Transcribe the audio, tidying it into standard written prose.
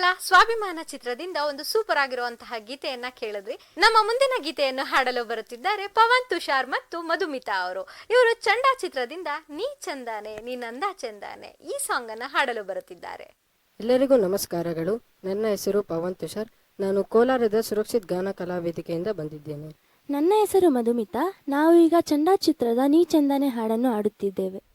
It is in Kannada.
ಮಕ್ಕಳ ಸ್ವಾಭಿಮಾನ ಚಿತ್ರದಿಂದ ಒಂದು ಸೂಪರ್ ಆಗಿರುವಂತಹ ಗೀತೆಯನ್ನ ಕೇಳಿದ್ವಿ. ನಮ್ಮ ಮುಂದಿನ ಗೀತೆಯನ್ನು ಹಾಡಲು ಬರುತ್ತಿದ್ದಾರೆ ಪವನ್ ತುಷಾರ್ ಮತ್ತು ಮಧುಮಿತಾ ಅವರು. ಇವರು ಚಂಡ ಚಿತ್ರದಿಂದ ನೀ ಚಂದಾನೆ ನೀ ನಂದ ಚಂದಾನೆ ಈ ಸಾಂಗ್ ಅನ್ನ ಹಾಡಲು ಬರುತ್ತಿದ್ದಾರೆ. ಎಲ್ಲರಿಗೂ ನಮಸ್ಕಾರಗಳು. ನನ್ನ ಹೆಸರು ಪವನ್ ತುಷಾರ್. ನಾನು ಕೋಲಾರದ ಸುರಕ್ಷಿತ್ ಗಾನ ಕಲಾ ವೇದಿಕೆಯಿಂದ ಬಂದಿದ್ದೇನೆ. ನನ್ನ ಹೆಸರು ಮಧುಮಿತಾ. ನಾವು ಈಗ ಚಂಡ ಚಿತ್ರದ ನೀ ಚಂದಾನೆ ಹಾಡನ್ನು ಹಾಡುತ್ತಿದ್ದೇವೆ.